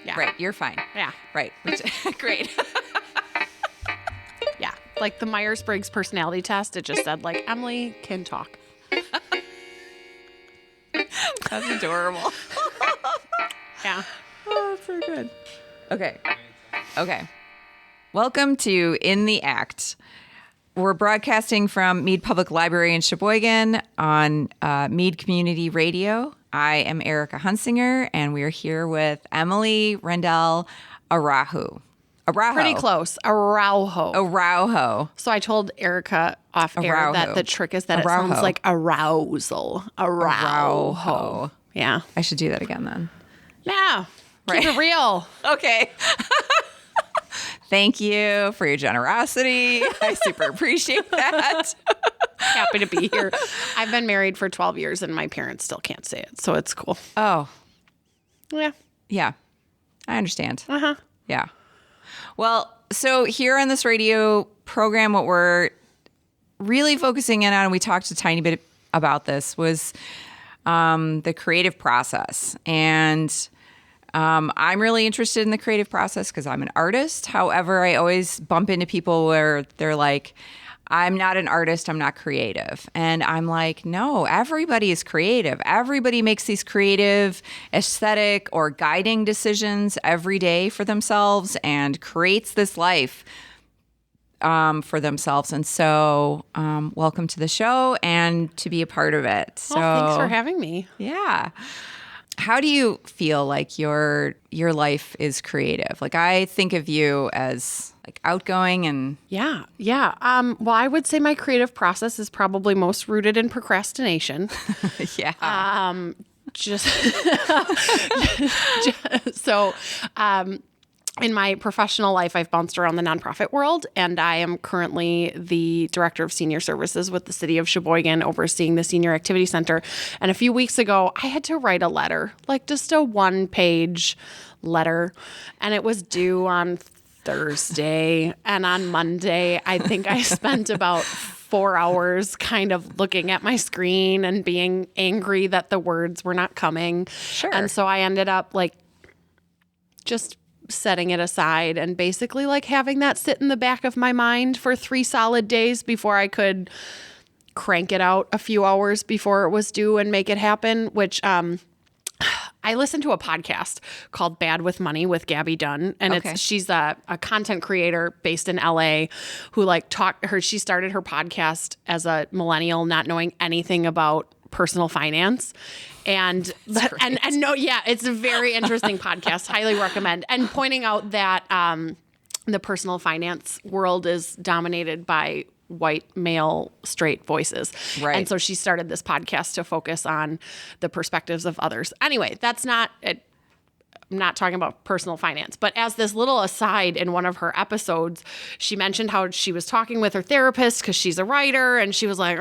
Yeah. Right. You're fine. Yeah. Right. Great. Yeah. Like the Myers-Briggs personality test, it just said like, Emily can talk. That's adorable. Yeah. Oh, that's so good. Okay. Welcome to In the Act. We're broadcasting from Mead Public Library in Sheboygan on Mead Community Radio. I am Erica Hunsinger, and we are here with Emily Rendell Araujo. Pretty close. Araujo. So I told Erica off air Araujo. that the trick is that it Araujo. sounds like arousal. Araujo. Yeah. I should do that again then. Yeah. Right. Keep it real. Okay. Thank you for your generosity. I super appreciate that. Happy to be here. I've been married for 12 years and my parents still can't say it, so it's cool. Oh, Yeah. yeah. I understand. Uh-huh. Yeah. Well, so here on this radio program, what we're really focusing in on, and we talked a tiny bit about this, was the creative process. And I'm really interested in the creative process because I'm an artist. However, I always bump into people where they're like, I'm not an artist, I'm not creative. And I'm like, no, everybody is creative. Everybody makes these creative, aesthetic, or guiding decisions every day for themselves and creates this life for themselves. And so welcome to the show and to be a part of it. So, Thanks for having me. Yeah. How do you feel like your life is creative? Like, I think of you as like outgoing and Yeah. Well, I would say my creative process is probably most rooted in procrastination. yeah. In my professional life, I've bounced around the nonprofit world, and I am currently the director of senior services with the city of Sheboygan, overseeing the Senior Activity Center. And a few weeks ago, I had to write a letter, like just a one-page letter, and it was due on Thursday. And on Monday, I think I spent about 4 hours kind of looking at my screen and being angry that the words were not coming. Sure. And so I ended up like just setting it aside and basically like having that sit in the back of my mind for 3 solid days before I could crank it out a few hours before it was due and make it happen, which I listened to a podcast called Bad with Money with Gabby Dunn, and she's a content creator based in LA who she started her podcast as a millennial not knowing anything about personal finance. And it's a very interesting podcast. Highly recommend. And pointing out that the personal finance world is dominated by white male straight voices. Right. And so she started this podcast to focus on the perspectives of others. Anyway, that's not it. I'm not talking about personal finance, but as this little aside in one of her episodes, she mentioned how she was talking with her therapist because she's a writer, and she was like,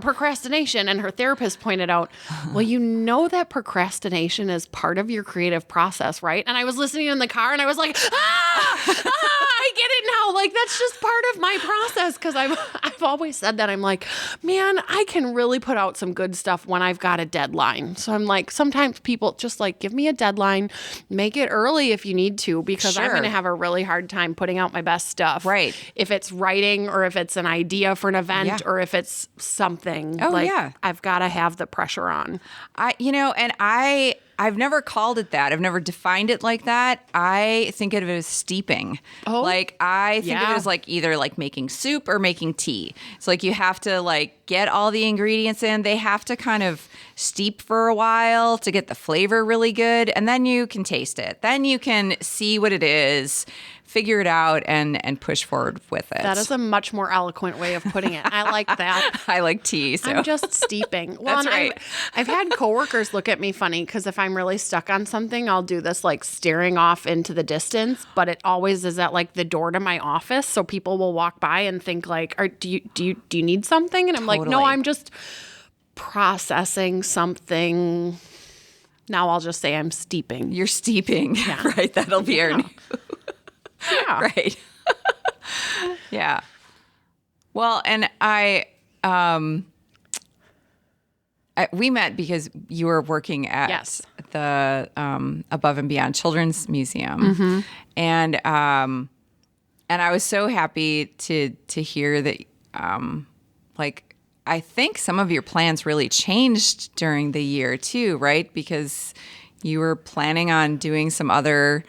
procrastination. And her therapist pointed out, well, you know that procrastination is part of your creative process, right? And I was listening in the car and I was like, I get it now. Like, that's just part of my process, because I've always said that. I'm like, man, I can really put out some good stuff when I've got a deadline. So I'm like, sometimes people just like, give me a deadline. Make it early if you need to, because I'm going to have a really hard time putting out my best stuff. Right. If it's writing or if it's an idea for an event or if it's something. I've got to have the pressure on. I've never called it that. I've never defined it like that. I think of it as steeping. Oh. Like, I think of it as like either like making soup or making tea. It's like you have to like get all the ingredients in. They have to kind of steep for a while to get the flavor really good. And then you can taste it. Then you can see what it is, figure it out, and push forward with it. That is a much more eloquent way of putting it. I like that. I like tea, so. I'm just steeping. Well, That's right. I've had coworkers look at me funny because if I'm really stuck on something, I'll do this like staring off into the distance, but it always is at like the door to my office, so people will walk by and think like, do you need something? And I'm like, no, I'm just processing something. Now I'll just say I'm steeping. You're steeping. Yeah. Right. That'll be our new. Yeah. Right. Yeah. Well, and I we met because you were working at Yes. the Above and Beyond Children's Museum, and I was so happy to hear that. Like, I think some of your plans really changed during the year too, right? Because you were planning on doing some other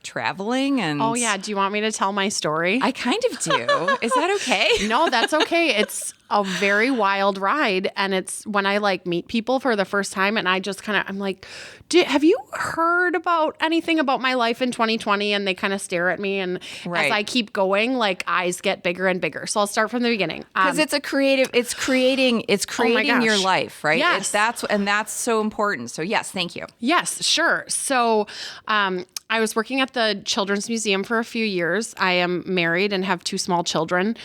traveling and Oh yeah, do you want me to tell my story? I kind of do. Is that okay? No, that's okay. It's a very wild ride, and it's when I like meet people for the first time, and I just I'm like, have you heard about anything about my life in 2020? And they kind of stare at me, and Right. as I keep going, like eyes get bigger and bigger. So I'll start from the beginning. Because it's creating your gosh. life, right? Yes. That's so important. So yes, thank you. Yes, sure. So I was working at the Children's Museum for a few years. I am married and have 2 small children,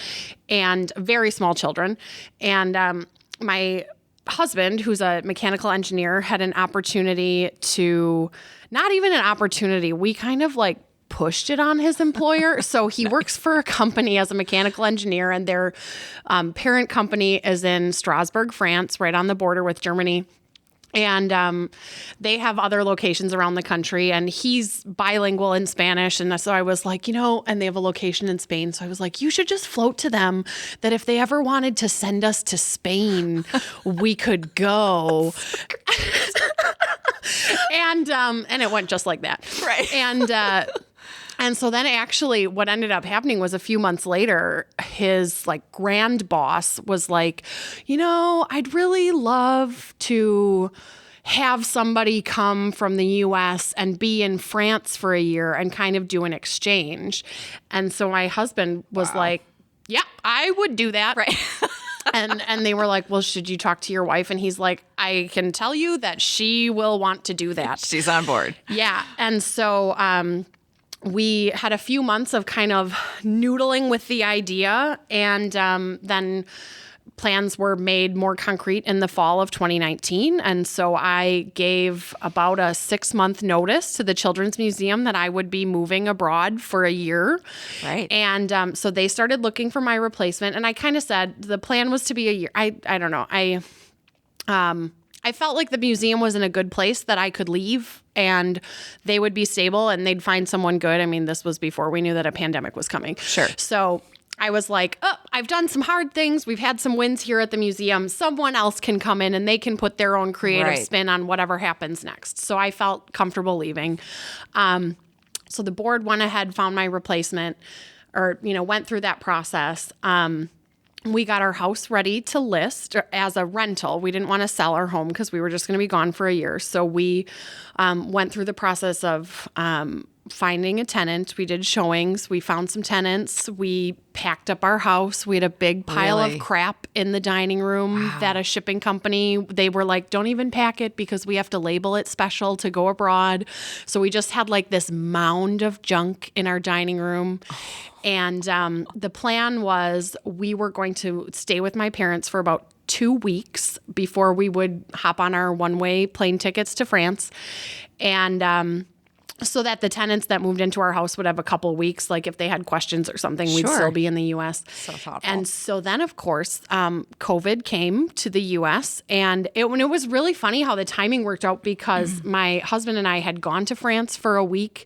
and very small children. And my husband, who's a mechanical engineer, had an opportunity to, not even an opportunity, we kind of like pushed it on his employer. So he works for a company as a mechanical engineer, and their parent company is in Strasbourg, France, right on the border with Germany. And they have other locations around the country, and he's bilingual in Spanish. And so I was like, and they have a location in Spain. So I was like, you should just float to them that if they ever wanted to send us to Spain, we could go. And it went just like that. Right. And so then actually what ended up happening was a few months later, his like grand boss was like, I'd really love to have somebody come from the US and be in France for a year and kind of do an exchange. And so my husband was like, yeah, I would do that. Right. And they were like, well, should you talk to your wife? And he's like, I can tell you that she will want to do that. She's on board. Yeah. And so we had a few months of kind of noodling with the idea, and then plans were made more concrete in the fall of 2019. And so I gave about a 6-month notice to the Children's Museum that I would be moving abroad for a year. Right. And so they started looking for my replacement. And I kind of said the plan was to be a year. I don't know. I felt like the museum was in a good place that I could leave and they would be stable and they'd find someone good. I mean, this was before we knew that a pandemic was coming. Sure. So I was like, I've done some hard things. We've had some wins here at the museum. Someone else can come in and they can put their own creative spin on whatever happens next. So I felt comfortable leaving. So the board went ahead, found my replacement, or, went through that process. We got our house ready to list as a rental. We didn't want to sell our home because we were just going to be gone for a year. So we went through the process of finding a tenant. We did showings. We found some tenants. We packed up our house. We had a big pile of crap in the dining room that a shipping company, they were like, don't even pack it because we have to label it special to go abroad. So we just had like this mound of junk in our dining room. And the plan was we were going to stay with my parents for about 2 weeks before we would hop on our one-way plane tickets to France. And so that the tenants that moved into our house would have a couple of weeks, like if they had questions or something, we'd still be in the U.S. So thoughtful. And so then, of course, COVID came to the U.S. And it was really funny how the timing worked out because my husband and I had gone to France for a week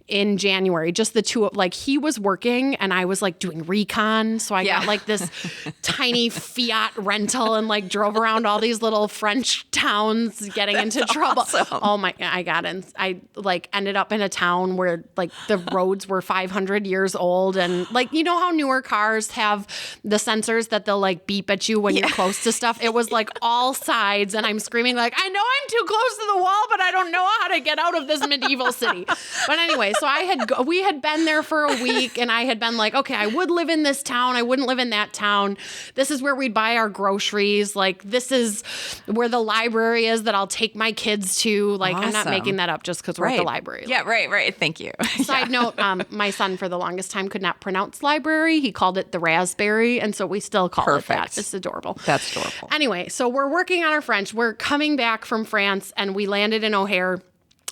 in January, just the two, like he was working and I was like doing recon. So I got like this tiny Fiat rental and like drove around all these little French towns getting into trouble. Awesome. Oh my, I got in. I like ended up in a town where like the roads were 500 years old and like, how newer cars have the sensors that they'll like beep at you when you're close to stuff. It was like all sides and I'm screaming like, I know I'm too close to the wall, but I don't know how to get out of this medieval city. But anyway, so we had been there for a week and I had been like, okay, I would live in this town. I wouldn't live in that town. This is where we'd buy our groceries. Like this is where the library is that I'll take my kids to. Like I'm not making that up just because we're at the library. Yeah, right. Thank you. Side note, my son for the longest time could not pronounce library. He called it the raspberry. And so we still call it that. It's adorable. That's adorable. Anyway, so we're working on our French. We're coming back from France and we landed in O'Hare.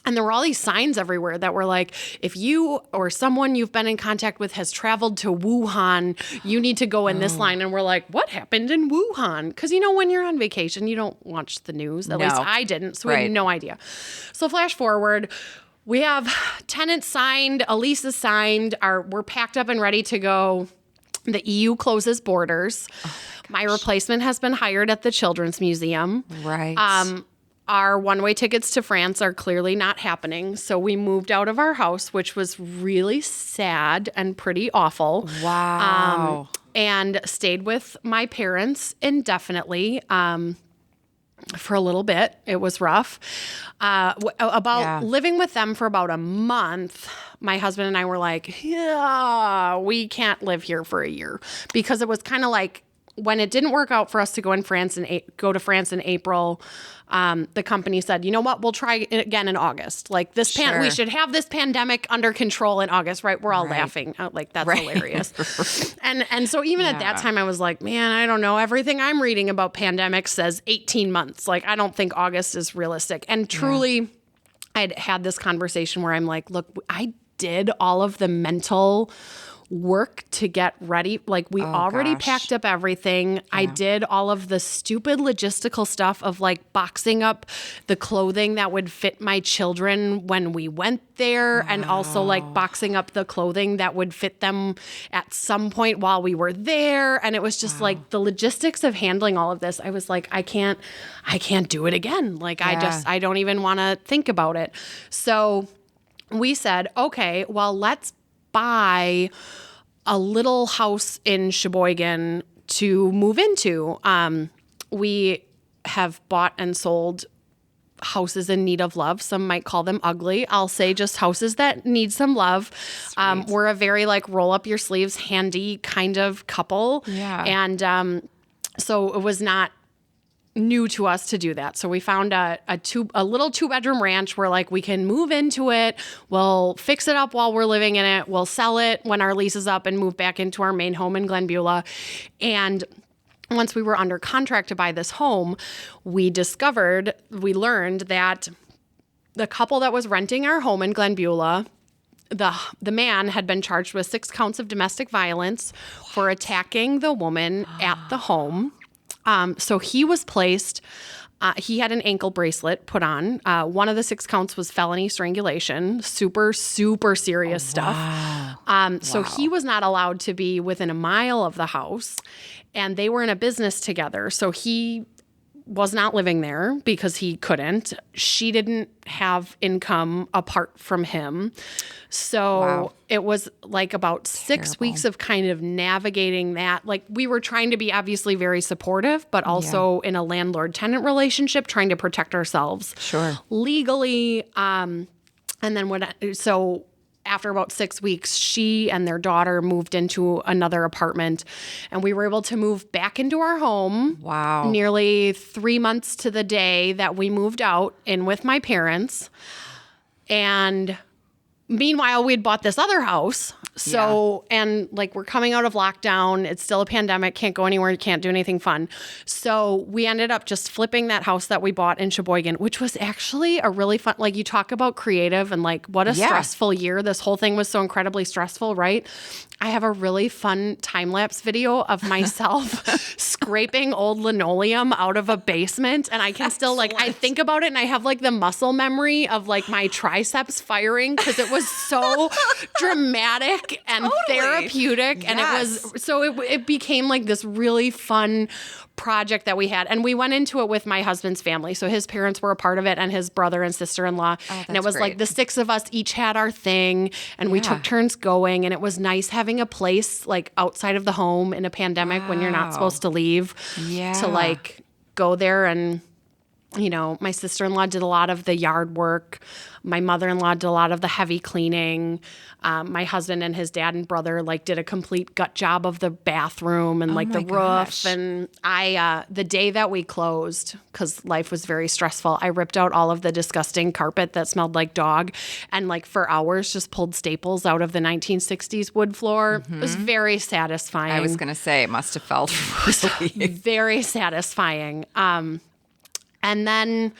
And there were all these signs everywhere that were like, if you or someone you've been in contact with has traveled to Wuhan, you need to go in this line. And we're like, what happened in Wuhan? Because, when you're on vacation, you don't watch the news. At least I didn't. So we had no idea. So flash forward, we have tenants signed, a lease is signed, we're packed up and ready to go. The EU closes borders. My replacement has been hired at the Children's Museum. Right. Our one-way tickets to France are clearly not happening. So we moved out of our house, which was really sad and pretty awful. Wow. And stayed with my parents indefinitely for a little bit. It was rough. Living with them for about a month, my husband and I were like, yeah, we can't live here for a year. Because it was kind of like, when it didn't work out for us to go to France in April, the company said, you know what, we'll try it again in August. Like we should have this pandemic under control in August, right? We're all laughing. Like, that's hilarious. And so even at that time, I was like, man, I don't know. Everything I'm reading about pandemics says 18 months. Like, I don't think August is realistic. And truly, I'd had this conversation where I'm like, look, I did all of the mental work to get ready. Like, we already packed up everything. Yeah. I did all of the stupid logistical stuff of like boxing up the clothing that would fit my children when we went there, and also like boxing up the clothing that would fit them at some point while we were there. And it was just like the logistics of handling all of this. I was like, I can't do it again. Like, I don't even want to think about it. So we said, okay, well, let's buy a little house in Sheboygan to move into. We have bought and sold houses in need of love. Some might call them ugly. I'll say just houses that need some love. We're a very like roll up your sleeves, handy kind of couple. Yeah. And so it was not new to us to do that. So we found a little 2-bedroom ranch where like we can move into it. We'll fix it up while we're living in it. We'll sell it when our lease is up and move back into our main home in Glen Beulah. And once we were under contract to buy this home, we learned that the couple that was renting our home in Glen Beulah, the man had been charged with 6 counts of domestic violence for attacking the woman at the home. So he was placed, he had an ankle bracelet put on. One of the 6 counts was felony strangulation, super, super serious stuff. So he was not allowed to be within a mile of the house, and they were in a business together. So he was not living there because he couldn't. She didn't have income apart from him. So it was like about 6 weeks of kind of navigating that. Like, we were trying to be obviously very supportive, but also in a landlord-tenant relationship, trying to protect ourselves legally. And then so after about 6 weeks, she and their daughter moved into another apartment, and we were able to move back into our home. Wow. Nearly 3 months to the day that we moved out in with my parents. And meanwhile, we'd bought this other house. So, and like, we're coming out of lockdown. It's still a pandemic. Can't go anywhere. Can't do anything fun. So we ended up just flipping that house that we bought in Sheboygan, which was actually a really fun, like, you talk about creative and like what a stressful year. This whole thing was so incredibly stressful, right? I have a really fun time-lapse video of myself scraping old linoleum out of a basement. And I can still like, I think about it and I have like the muscle memory of like my triceps firing because it was so dramatic and therapeutic. And it became like this really fun project that we had. And we went into it with my husband's family. So his parents were a part of it, and his brother and sister-in-law. And it was like the 6 of us each had our thing, and we took turns going. And it was nice having a place like outside of the home in a pandemic when you're not supposed to leave to like go there. And, you know, my sister-in-law did a lot of the yard work. My mother-in-law did a lot of the heavy cleaning. My husband and his dad and brother like did a complete gut job of the bathroom and like the roof. And the day that we closed, because life was very stressful, I ripped out all of the disgusting carpet that smelled like dog, and like for hours just pulled staples out of the 1960s wood floor. It was very satisfying. I was going to say, it must have felt really very satisfying. And then,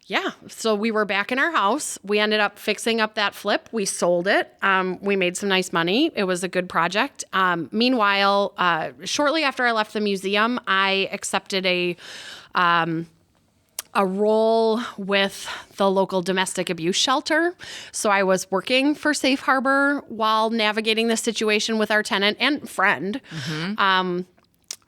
yeah, so we were back in our house. We ended up fixing up that flip. We sold it. We made some nice money. It was a good project. Meanwhile, shortly after I left the museum, I accepted a role with the local domestic abuse shelter. So I was working for Safe Harbor while navigating the situation with our tenant and friend.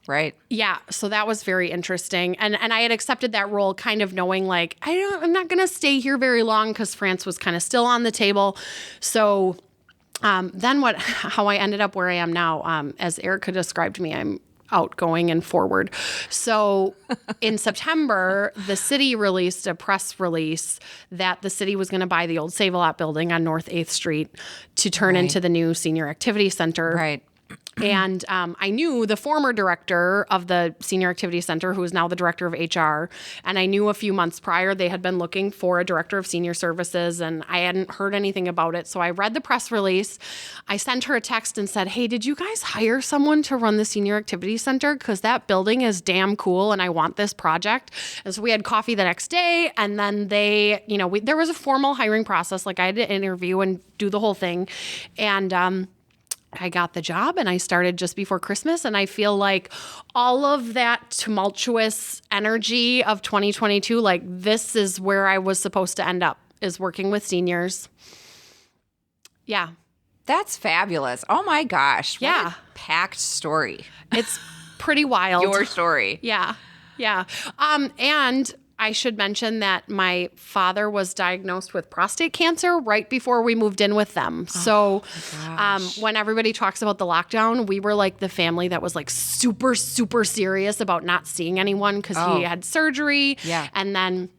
Right. Yeah, so that was very interesting. And I had accepted that role kind of knowing like, I'm not going to stay here very long because France was kind of still on the table. So then how I ended up where I am now, as Erica described me, I'm outgoing and forward. So in September, the city released a press release that the city was going to buy the old Save-A-Lot building on North 8th Street to turn into the new Senior Activity Center. Right. And I knew the former director of the Senior Activity Center, who is now the director of HR. And I knew a few months prior they had been looking for a director of senior services, and I hadn't heard anything about it. So I read the press release. I sent her a text and said, hey, did you guys hire someone to run the Senior Activity Center? Because that building is damn cool and I want this project. And so we had coffee the next day. And then there was a formal hiring process. Like I had to interview and do the whole thing. And, I got the job and I started just before Christmas. And I feel like all of that tumultuous energy of 2022, like this is where I was supposed to end up, is working with seniors. Yeah. That's fabulous. Oh my gosh. What Yeah. a packed story. It's pretty wild. Your story. Yeah. Yeah. And I should mention that my father was diagnosed with prostate cancer right before we moved in with them. So when everybody talks about the lockdown, we were like the family that was like super, super serious about not seeing anyone because he had surgery. Yeah. And then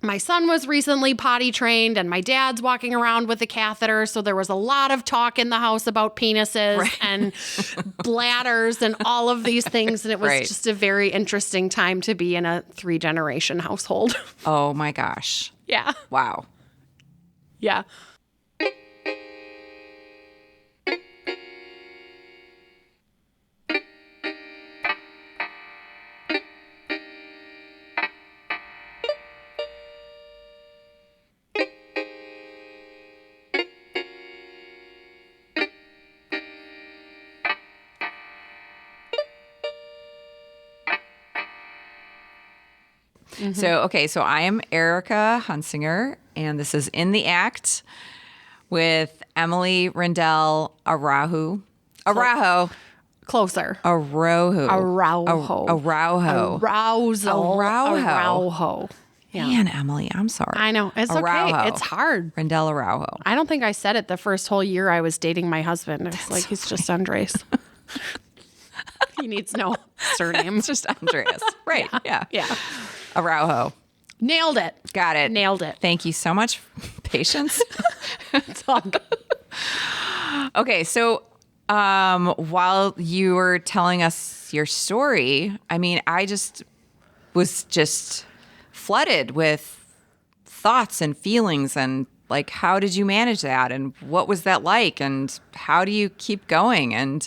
my son was recently potty trained and my dad's walking around with a catheter. So there was a lot of talk in the house about penises and bladders and all of these things. And it was just a very interesting time to be in a 3-generation household. Oh my gosh. Yeah. Wow. Yeah. So I am Erica Hunsinger, and this is In the Act with Emily Rendell Araujo. Closer. Araujo. Araujo. Yeah. Man, Emily, I'm sorry. I know. It's Araujo. okay. It's hard. Rendell Araujo. I don't think I said it the first whole year I was dating my husband. It's like, he's just Andres. He needs no surname. It's just Andreas. Right. Yeah. Yeah. Araujo. Nailed it. Got it. Nailed it. Thank you so much. Patience. It's all good. Okay. So while you were telling us your story, I mean, I just was flooded with thoughts and feelings, and like, how did you manage that? And what was that like? And how do you keep going? And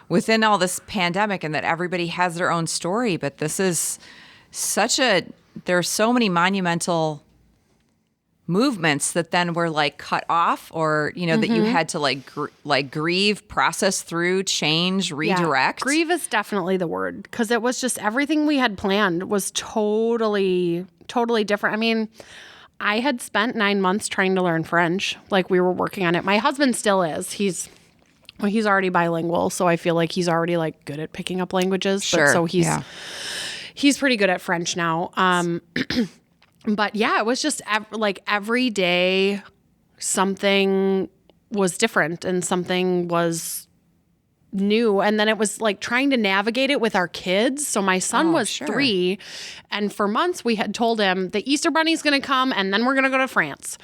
within all this pandemic, and that everybody has their own story, but this is there are so many monumental movements that then were like cut off, or, that you had to grieve, process through, change, redirect. Yeah. Grieve is definitely the word, because it was just everything we had planned was totally, totally different. I mean, I had spent 9 months trying to learn French. Like, we were working on it. My husband still is. He's already bilingual, so I feel like he's already like good at picking up languages. Sure. But so he's pretty good at French now. But yeah, it was just like every day something was different and something was new. And then it was like trying to navigate it with our kids. So my son was 3, and for months we had told him the Easter Bunny's going to come and then we're going to go to France,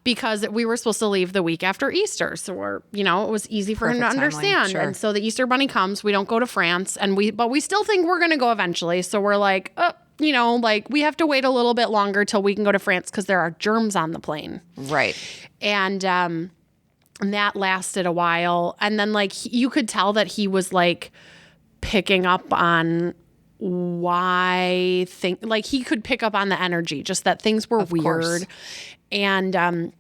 because we were supposed to leave the week after Easter. So it was easy for him to understand. Sure. And so the Easter Bunny comes, we don't go to France, but we still think we're going to go eventually. So we're like, we have to wait a little bit longer till we can go to France because there are germs on the plane. Right. And that lasted a while. And then you could tell that he was like picking up on why like he could pick up on the energy, just that things were weird. Course. And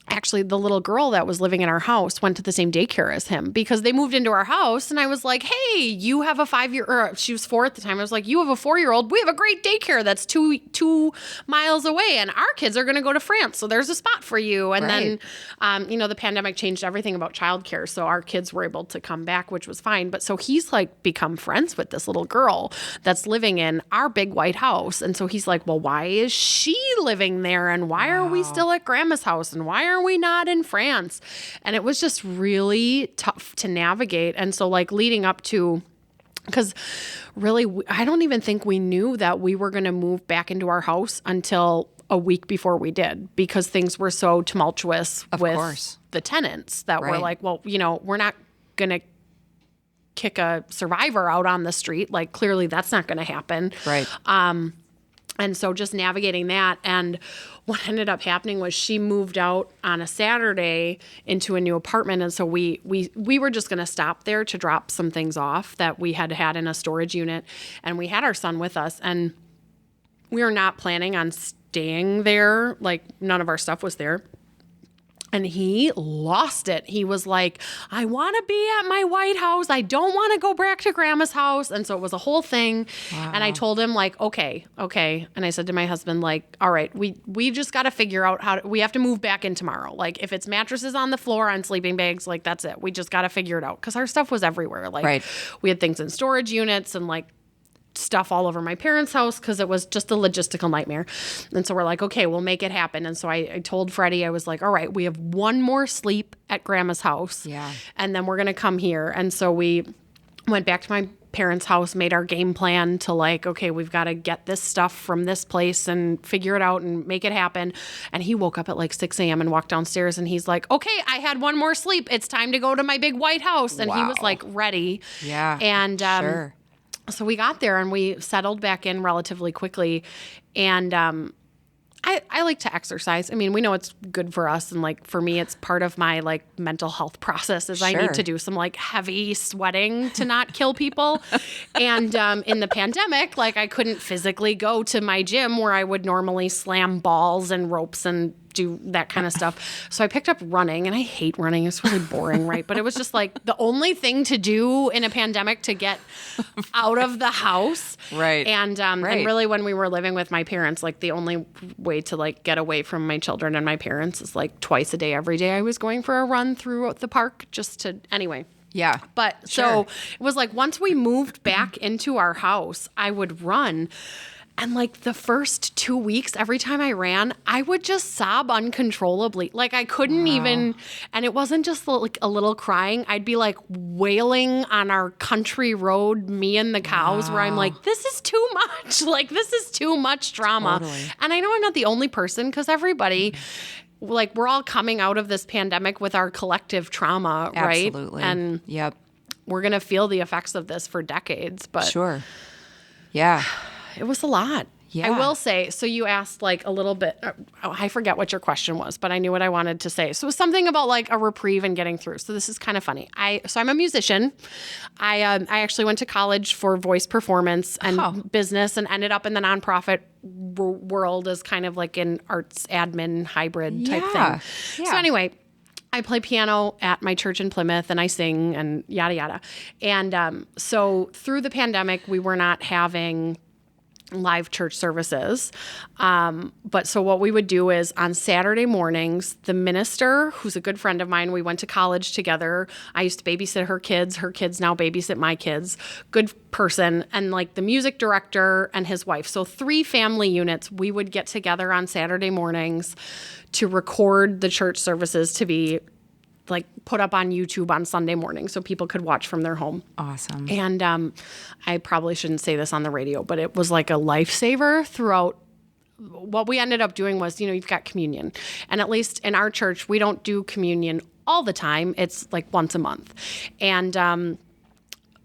actually, the little girl that was living in our house went to the same daycare as him because they moved into our house. And I was like, hey, you have a 5-year, or she was 4 at the time. I was like, you have a 4-year-old. We have a great daycare that's two miles away. And our kids are going to go to France. So there's a spot for you. And then, the pandemic changed everything about childcare. So our kids were able to come back, which was fine. But so he's like become friends with this little girl that's living in our big white house. And so he's like, well, why is she living there? And why are we still at grandma's house? And why are we not in France? And it was just really tough to navigate. And so like leading up to, because really, I don't even think we knew that we were going to move back into our house until a week before we did, because things were so tumultuous with the tenants that were like, well, we're not going to kick a survivor out on the street. Like clearly that's not going to happen. Right. And so just navigating that. And what ended up happening was she moved out on a Saturday into a new apartment. And so we were just going to stop there to drop some things off that we had in a storage unit. And we had our son with us. And we were not planning on staying there. Like none of our stuff was there. And he lost it. He was like, I want to be at my White House. I don't want to go back to grandma's house. And so it was a whole thing. Wow. And I told him like, okay. And I said to my husband, like, all right, we just got to figure out we have to move back in tomorrow. Like if it's mattresses on the floor on sleeping bags, like that's it. We just got to figure it out. Cause our stuff was everywhere. Like we had things in storage units and like stuff all over my parents' house because it was just a logistical nightmare. And so we're like, okay, we'll make it happen. And so I told Freddie, I was like, all right, we have one more sleep at grandma's house. Yeah. And then we're going to come here. And so we went back to my parents' house, made our game plan to like, okay, we've got to get this stuff from this place and figure it out and make it happen. And he woke up at like 6 a.m. and walked downstairs and he's like, okay, I had one more sleep. It's time to go to my big white house. And he was like ready. Yeah. And, sure. So we got there and we settled back in relatively quickly. And I like to exercise. I mean, we know it's good for us. And like for me, it's part of my like mental health process is I need to do some like heavy sweating to not kill people. And in the pandemic, like I couldn't physically go to my gym where I would normally slam balls and ropes and do that kind of stuff. So I picked up running, and I hate running. It's really boring, right? But it was just like the only thing to do in a pandemic to get out of the house. Right. And really when we were living with my parents, like the only way to like get away from my children and my parents is like twice a day, every day I was going for a run through the park anyway. Yeah. But so it was like once we moved back into our house, I would run. And like the first 2 weeks, every time I ran, I would just sob uncontrollably. Like I couldn't even, and it wasn't just like a little crying. I'd be like wailing on our country road, me and the cows, where I'm like, this is too much. Like this is too much drama. Totally. And I know I'm not the only person because everybody, like we're all coming out of this pandemic with our collective trauma, right? Absolutely. And we're going to feel the effects of this for decades. But sure. Yeah. It was a lot. Yeah. I will say, so you asked like a little bit, I forget what your question was, but I knew what I wanted to say. So it was something about like a reprieve and getting through. So this is kind of funny. So I'm a musician. I actually went to college for voice performance and business and ended up in the nonprofit world as kind of like an arts admin hybrid type thing. Yeah. So anyway, I play piano at my church in Plymouth and I sing and yada, yada. And so through the pandemic, we were not having live church services. But so what we would do is on Saturday mornings, the minister, who's a good friend of mine, we went to college together. I used to babysit her kids now babysit my kids. Good person. And like the music director and his wife. So 3 family units, we would get together on Saturday mornings to record the church services to be like put up on YouTube on Sunday morning so people could watch from their home. Awesome. And I probably shouldn't say this on the radio, but it was like a lifesaver throughout. What we ended up doing was, you've got communion. And at least in our church, we don't do communion all the time. It's like once a month. And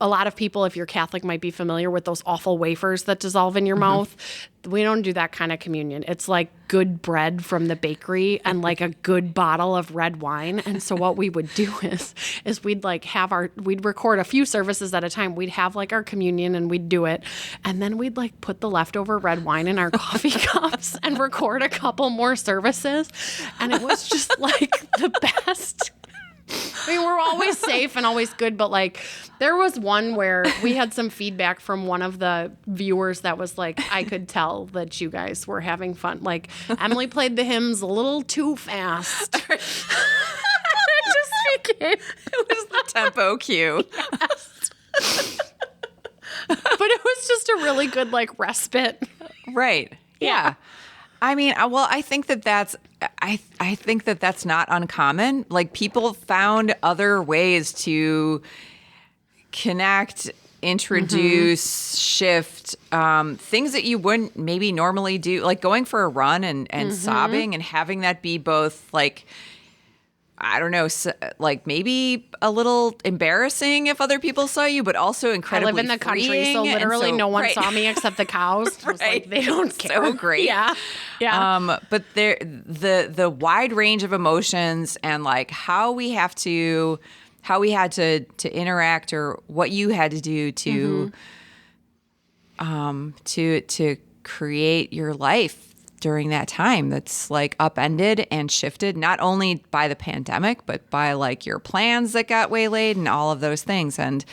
a lot of people, if you're Catholic, might be familiar with those awful wafers that dissolve in your mouth. We don't do that kind of communion. It's like good bread from the bakery and like a good bottle of red wine. And so what we would do is we'd like we'd record a few services at a time. We'd have like our communion and we'd do it. And then we'd like put the leftover red wine in our coffee cups and record a couple more services. And it was just like the best. I mean, we're always safe and always good, but like there was one where we had some feedback from one of the viewers that was like, I could tell that you guys were having fun. Like Emily played the hymns a little too fast. It was the tempo cue. Yes. But it was just a really good like respite. Right. Yeah. I mean, well, I think that's not uncommon. Like people found other ways to connect, introduce, shift, things that you wouldn't maybe normally do, like going for a run and sobbing and having that be both like, I don't know, like maybe a little embarrassing if other people saw you, but also incredibly I live in the country, so literally no one saw me except the cows. Right. Like, they don't care. So great. Yeah. But the wide range of emotions and like how we had to interact or what you had to do to create your life during that time that's like upended and shifted, not only by the pandemic, but by like your plans that got waylaid and all of those things. And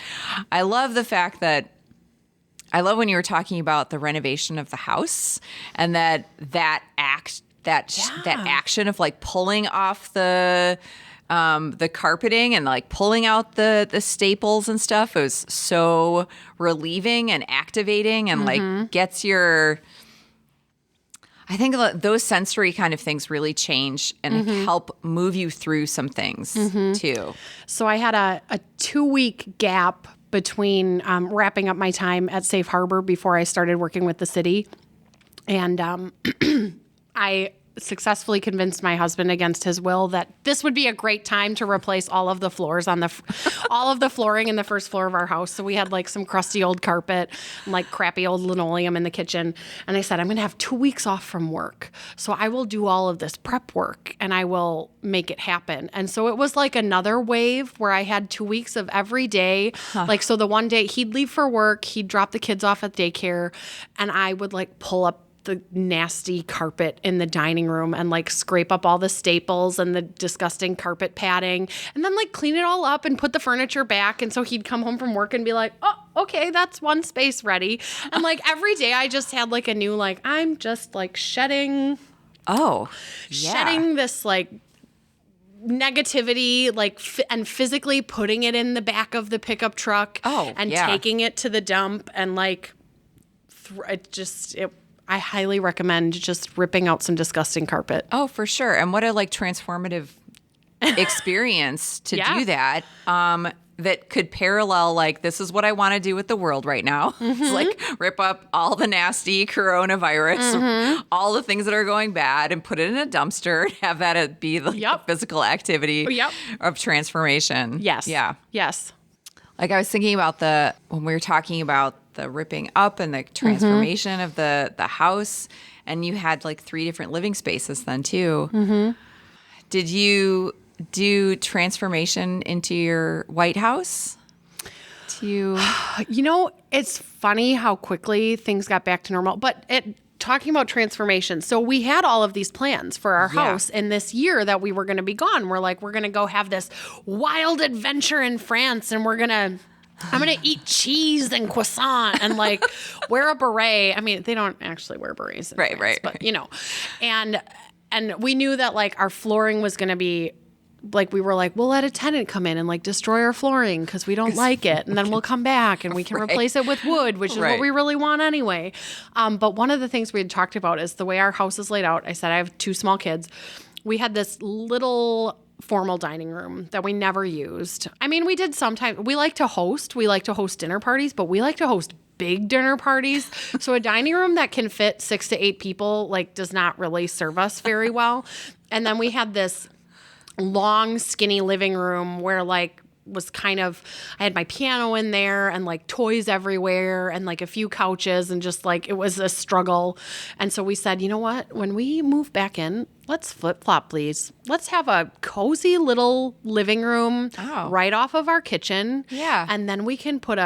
I love the fact that I love when you were talking about the renovation of the house and that action of like pulling off the carpeting and like pulling out the staples and stuff. It was so relieving and activating and like gets your, I think those sensory kind of things really change and help move you through some things too. So I had a 2-week gap between wrapping up my time at Safe Harbor before I started working with the city. And I successfully convinced my husband against his will that this would be a great time to replace all of the floors on all of the flooring in the first floor of our house. So we had like some crusty old carpet and like crappy old linoleum in the kitchen. And I said, I'm going to have 2 weeks off from work. So I will do all of this prep work and I will make it happen. And so it was like another wave where I had 2 weeks of every day. Like, so the one day he'd leave for work, he'd drop the kids off at daycare, and I would like pull up the nasty carpet in the dining room and like scrape up all the staples and the disgusting carpet padding and then like clean it all up and put the furniture back. And so he'd come home from work and be like, oh, okay, that's one space ready. And like every day I just had like a new, like, I'm just like shedding this like negativity, like, and physically putting it in the back of the pickup truck and taking it to the dump and like, I highly recommend just ripping out some disgusting carpet. Oh, for sure. And what a like transformative experience to do that. That could parallel like, this is what I want to do with the world right now. It's like rip up all the nasty coronavirus, all the things that are going bad and put it in a dumpster and have that be like the physical activity of transformation. Yes. Yeah. Yes. Like I was thinking about when we were talking about the ripping up and the transformation of the house, and you had like 3 different living spaces then too. Did you do transformation into your White House? You know, it's funny how quickly things got back to normal, but talking about transformation. So we had all of these plans for our house in this year that we were going to be gone. We're like, we're going to go have this wild adventure in France, and I'm going to eat cheese and croissant and like wear a beret. I mean, they don't actually wear berets in France, but you know, and we knew that like our flooring was going to be like, we were like, we'll let a tenant come in and like destroy our flooring because we don't like it. And then we'll come back and we can replace it with wood, which is what we really want anyway. But one of the things we had talked about is the way our house is laid out. I said, I have 2 small kids. We had this little formal dining room that we never used. I mean, we did sometimes. We like to host. We like to host dinner parties, but we like to host big dinner parties. So a dining room that can fit 6 to 8 people like does not really serve us very well. And then we had this long, skinny living room where like was I had my piano in there and like toys everywhere and like a few couches and just like it was a struggle. And so we said, you know what? When we move back in, let's flip-flop, please. Let's have a cozy little living room right off of our kitchen. Yeah. And then we can put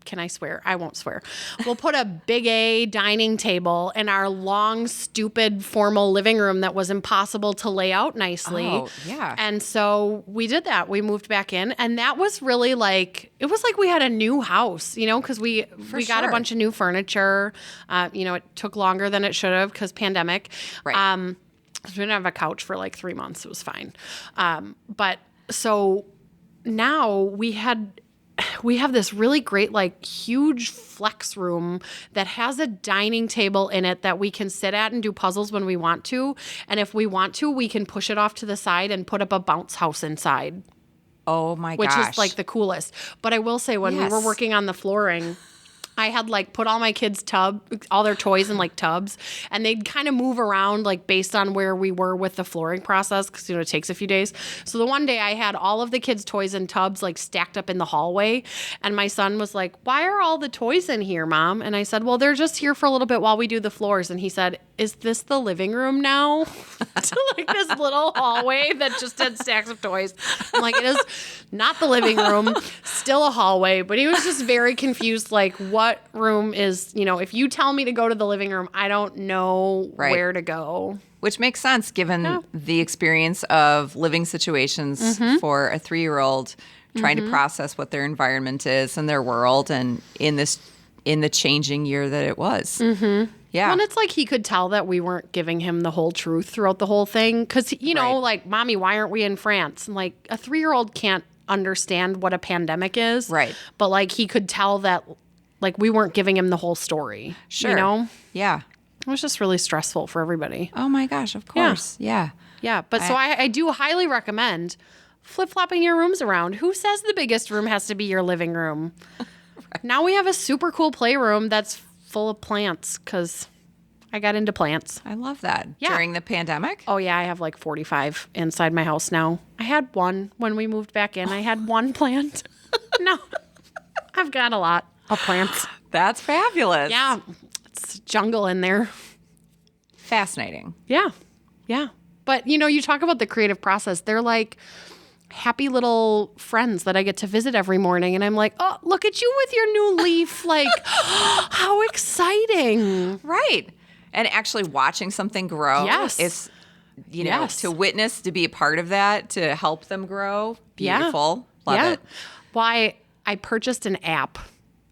can I swear? I won't swear. We'll put a big A dining table in our long, stupid, formal living room that was impossible to lay out nicely. Oh, yeah. And so we did that. We moved back in. And that was really like, it was like we had a new house, you know, because we got a bunch of new furniture. You know, it took longer than it should have because pandemic. Right. We didn't have a couch for like 3 months. It was fine. But so now we have this really great, like huge flex room that has a dining table in it that we can sit at and do puzzles when we want to. And if we want to, we can push it off to the side and put up a bounce house inside. Oh my gosh. Which is like the coolest. But I will say when we were working on the flooring, I had like put all my kids' all their toys in like tubs, and they'd kind of move around like based on where we were with the flooring process because, you know, it takes a few days. So the one day I had all of the kids' toys in tubs like stacked up in the hallway, and my son was like, "Why are all the toys in here, Mom?" And I said, "Well, they're just here for a little bit while we do the floors." And he said, "Is this the living room now?" To like this little hallway that just had stacks of toys. I'm like, it is not the living room, still a hallway. But he was just very confused, like, what room is, you know, if you tell me to go to the living room, I don't know where to go. Which makes sense given the experience of living situations for a 3-year-old trying to process what their environment is and their world, and in the changing year that it was. Yeah. Well, and it's like he could tell that we weren't giving him the whole truth throughout the whole thing. Because, you know, like, Mommy, why aren't we in France? And like a 3-year-old can't understand what a pandemic is. Right. But like he could tell that like we weren't giving him the whole story. Sure. You know? Yeah. It was just really stressful for everybody. Oh my gosh, of course. Yeah. Yeah. But so I do highly recommend flip-flopping your rooms around. Who says the biggest room has to be your living room? Now we have a super cool playroom that's full of plants because I got into plants. I love that. Yeah. During the pandemic? Oh, yeah. I have like 45 inside my house now. I had one when we moved back in. I had one plant. No, I've got a lot of plants. That's fabulous. Yeah. It's jungle in there. Fascinating. Yeah. Yeah. But, you know, you talk about the creative process. They're like happy little friends that I get to visit every morning. And I'm like, oh, look at you with your new leaf. Like, how exciting. Right. And actually watching something grow is, you know, to witness, to be a part of that, to help them grow. Beautiful. Love it. Why I purchased an app.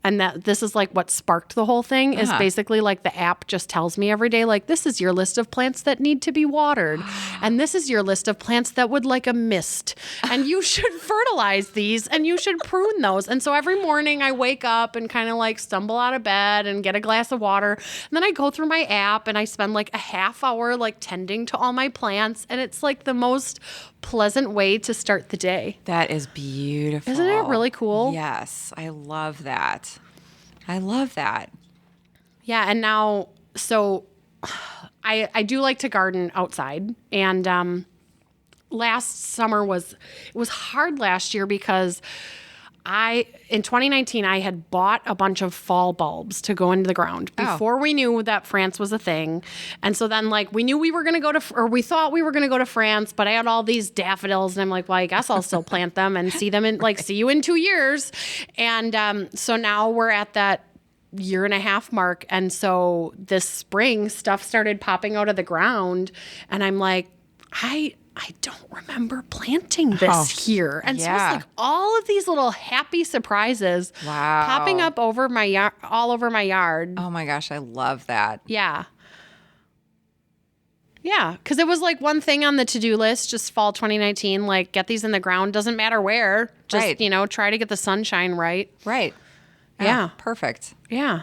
And this is like what sparked the whole thing is basically like the app just tells me every day, like, this is your list of plants that need to be watered. And this is your list of plants that would like a mist. And you should fertilize these and you should prune those. And so every morning I wake up and kind of like stumble out of bed and get a glass of water. And then I go through my app and I spend like a half hour like tending to all my plants. And it's like the most pleasant way to start the day. That is beautiful. Isn't it really cool? Yes. I love that. I love that. Yeah. And now, so I do like to garden outside. And last summer it was hard last year because in 2019, I had bought a bunch of fall bulbs to go into the ground before we knew that France was a thing. And so then like we knew we were going to we thought we were going to go to France, but I had all these daffodils and I'm like, well, I guess I'll still plant them and see you in 2 years. And so now we're at that 1.5 year mark. And so this spring stuff started popping out of the ground and I'm like, I don't remember planting this here. And so it's like all of these little happy surprises popping up over my yard, all over my yard. Oh my gosh, I love that. Yeah. Yeah, because it was like one thing on the to-do list, just fall 2019, like get these in the ground, doesn't matter where. Just, you know, try to get the sunshine right. Right. Yeah. Perfect. Yeah.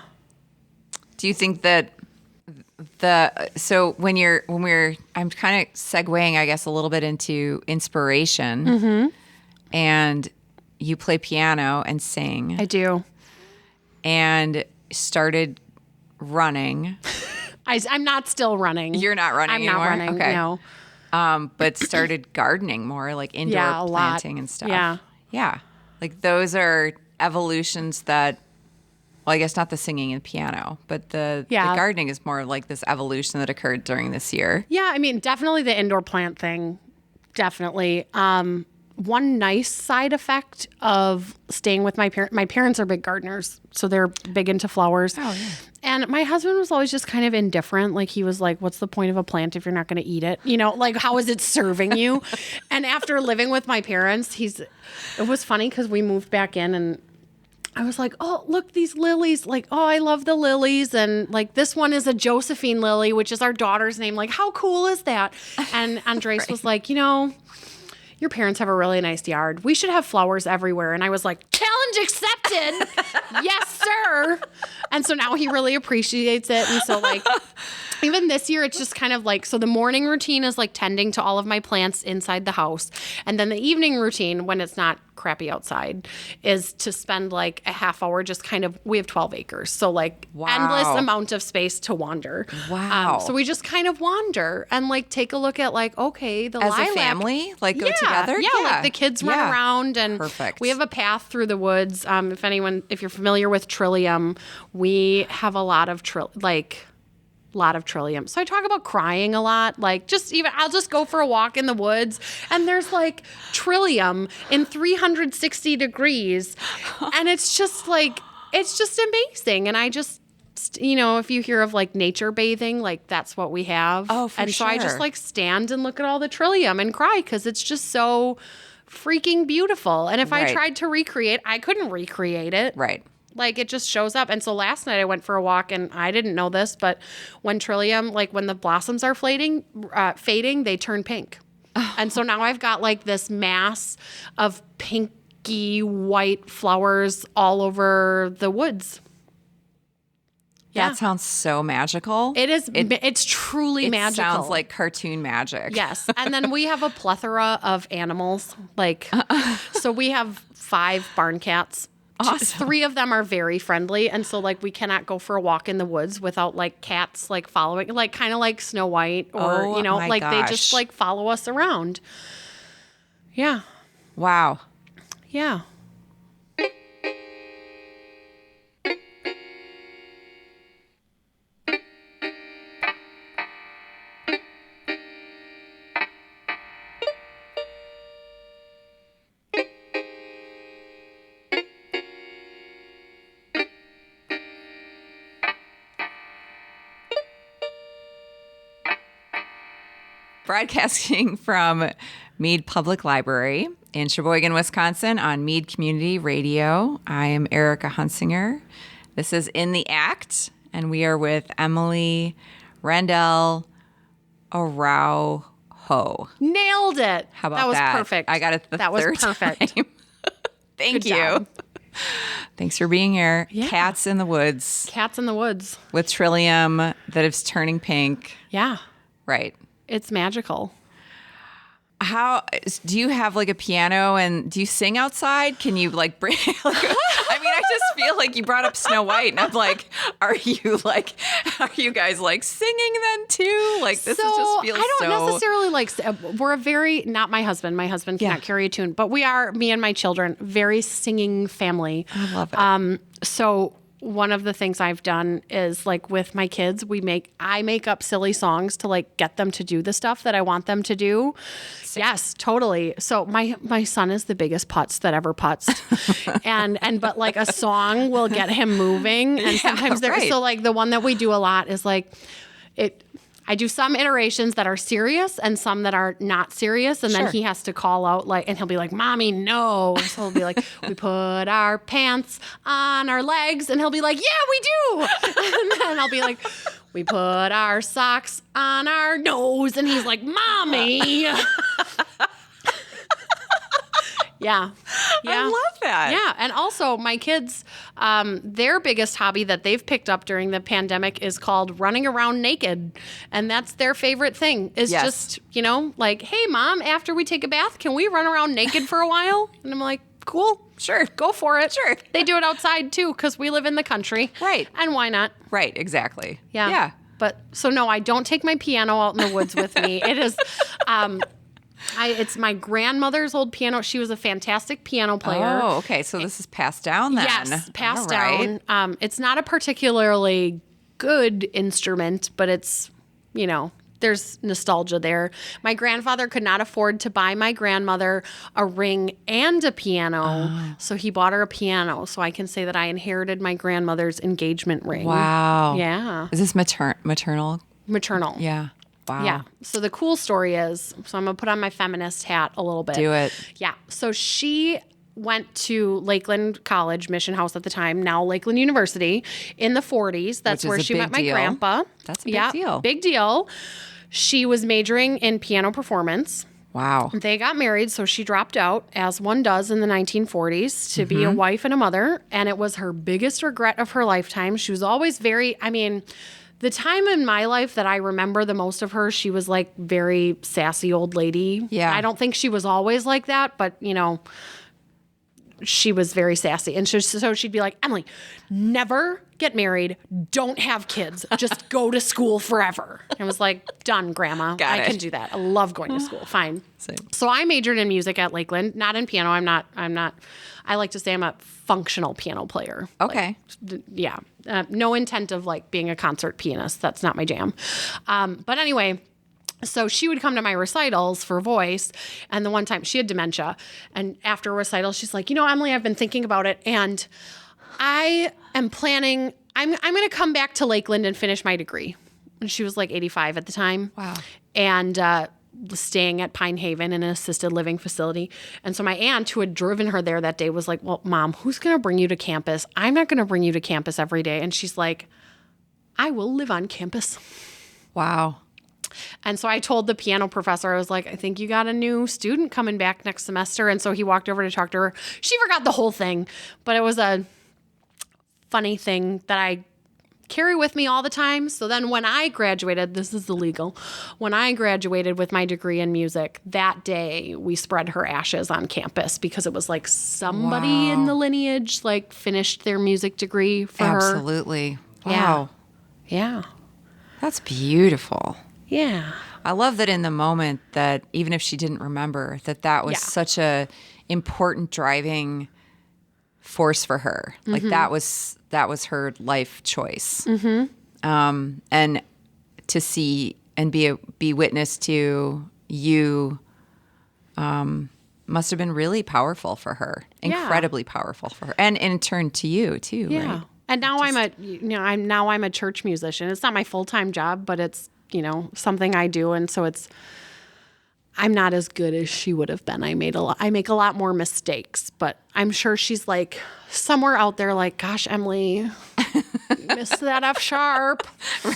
Do you think that so I'm kind of segueing, I guess, a little bit into inspiration, and you play piano and sing. I do. And started running. I'm not still running. You're not running anymore? I'm not running, okay. No. But started gardening more, like indoor planting and stuff. Yeah. Yeah. Like those are evolutions that, well, I guess not the singing and piano, but the gardening is more like this evolution that occurred during this year. Yeah, I mean, definitely the indoor plant thing. Definitely. One nice side effect of staying with my parents are big gardeners, so they're big into flowers. Oh, yeah. And my husband was always just kind of indifferent. Like he was like, what's the point of a plant if you're not going to eat it? You know, like how is it serving you? And after living with my parents, it was funny because we moved back in and I was like, oh, look, these lilies. Like, oh, I love the lilies. And like this one is a Josephine lily, which is our daughter's name. Like, how cool is that? And Andres was like, your parents have a really nice yard. We should have flowers everywhere. And I was like, challenge accepted. Yes, sir. And so now he really appreciates it. And so like, even this year, it's just kind of like, so the morning routine is like tending to all of my plants inside the house. And then the evening routine, when it's not crappy outside, is to spend like a half hour just kind of, we have 12 acres. So like endless amount of space to wander. Wow. So we just kind of wander and like take a look at like, okay, the lilac. As a family, like go together? Yeah, like the kids run around and perfect. We have a path through the woods. If you're familiar with Trillium, we have a lot of Trillium. So I talk about crying a lot. Like I'll just go for a walk in the woods and there's like Trillium in 360 degrees. And it's just amazing. And I just, if you hear of like nature bathing, like that's what we have. Oh, for and sure. So I just like stand and look at all the Trillium and cry because it's just so freaking beautiful. And if I tried to recreate, I couldn't recreate it. Right. Like it just shows up. And so last night I went for a walk and I didn't know this, but when Trillium, like when the blossoms are fading, they turn pink. Oh. And so now I've got like this mass of pinky white flowers all over the woods. Yeah. That sounds so magical. It is. It's truly magical. It sounds like cartoon magic. Yes. And then we have a plethora of animals. So we have 5 barn cats. Awesome. 3 of them are very friendly. And so like we cannot go for a walk in the woods without like cats like following, like kind of like Snow White or, they just like follow us around. Yeah. Wow. Yeah. Broadcasting from Mead Public Library in Sheboygan, Wisconsin on Mead Community Radio. I am Erica Hunsinger. This is In the Act, and we are with Emily Rendell Araujo. Nailed it. How about that? That was perfect. I got it the third was perfect. Time. Thank Good you. job. Thanks for being here. Yeah. Cats in the woods. Cats in the woods. With Trillium that is turning pink. Yeah. Right. It's magical. How do you have like a piano and do you sing outside? Can you like bring I just feel like you brought up Snow White and I'm like, are you guys like singing then too? Like this just feels I don't necessarily like, we're a very, not my husband. My husband cannot carry a tune, but we are, me and my children, very singing family. I love it. So one of the things I've done is like with my kids, I make up silly songs to like get them to do the stuff that I want them to do. Yes, totally. So my son is the biggest putz that ever putzed. but like a song will get him moving. And sometimes so like the one that we do a lot is like I do some iterations that are serious and some that are not serious. And then he has to call out and he'll be like, Mommy, no. So he'll be like, we put our pants on our legs. And he'll be like, yeah, we do. And then I'll be like, we put our socks on our nose. And he's like, Mommy. Yeah. I love that. Yeah. And also my kids, their biggest hobby that they've picked up during the pandemic is called running around naked. And that's their favorite thing is just, like, hey, Mom, after we take a bath, can we run around naked for a while? And I'm like, cool. Sure. Go for it. Sure. They do it outside too because we live in the country. Right. And why not? Right. Exactly. Yeah. But so no, I don't take my piano out in the woods with me. It is... It's my grandmother's old piano. She was a fantastic piano player. Oh, okay. So this is passed down then. Yes, passed All right. down. It's not a particularly good instrument, but it's, there's nostalgia there. My grandfather could not afford to buy my grandmother a ring and a piano, so he bought her a piano. So I can say that I inherited my grandmother's engagement ring. Wow. Yeah. Is this maternal? Maternal. Yeah. Wow. Yeah. So the cool story is, so I'm going to put on my feminist hat a little bit. Do it. Yeah. So she went to Lakeland College, Mission House at the time, now Lakeland University, in the 40s. That's where she met my grandpa. That's a big deal. Big deal. She was majoring in piano performance. Wow. They got married, so she dropped out, as one does in the 1940s, to be a wife and a mother. And it was her biggest regret of her lifetime. She was always the time in my life that I remember the most of her, she was like very sassy old lady. Yeah. I don't think she was always like that, but she was very sassy. And so she'd be like, Emily, never get married. Don't have kids. Just go to school forever. And I was like, done, Grandma. I can do that. I love going to school. Fine. Same. So I majored in music at Lakeland, not in piano. I like to say I'm a functional piano player. Okay. No intent of like being a concert pianist. That's not my jam. But anyway, so she would come to my recitals for voice. And the one time she had dementia. And after a recital, she's like, Emily, I've been thinking about it. And I am planning, I'm going to come back to Lakeland and finish my degree. And she was like 85 at the time. Wow. And staying at Pine Haven in an assisted living facility. And so my aunt, who had driven her there that day, was like, well, Mom, who's going to bring you to campus? I'm not going to bring you to campus every day. And she's like, I will live on campus. Wow. And so I told the piano professor, I was like, I think you got a new student coming back next semester. And so he walked over to talk to her. She forgot the whole thing, but it was a funny thing that I carry with me all the time. So then when I graduated, this is illegal. When I graduated with my degree in music, that day we spread her ashes on campus because it was like somebody in the lineage like finished their music degree for her. Absolutely. Wow. Yeah. That's beautiful. Yeah. I love that in the moment that even if she didn't remember, that was such a important driving force for her. Like that was her life choice. And to see and be witness to you must have been really powerful for her. Incredibly powerful for her. And in turn to you too, right? And now I'm a church musician. It's not my full-time job, but it's something I do. And so I'm not as good as she would have been. I make a lot more mistakes, but I'm sure she's like somewhere out there like, gosh, Emily, missed that F sharp.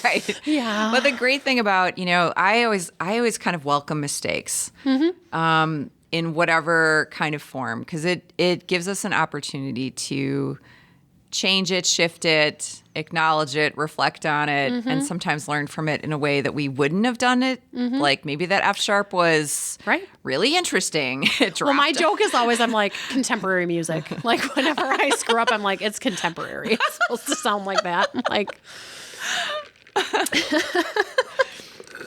Right. Yeah. But the great thing about, I always kind of welcome mistakes in whatever kind of form, because it gives us an opportunity to change it, shift it, acknowledge it, reflect on it, and sometimes learn from it in a way that we wouldn't have done it. Like maybe that F sharp was really interesting. Well, my joke is always I'm like contemporary music. Like whenever I screw up, I'm like, it's contemporary. It's supposed to sound like that. Like.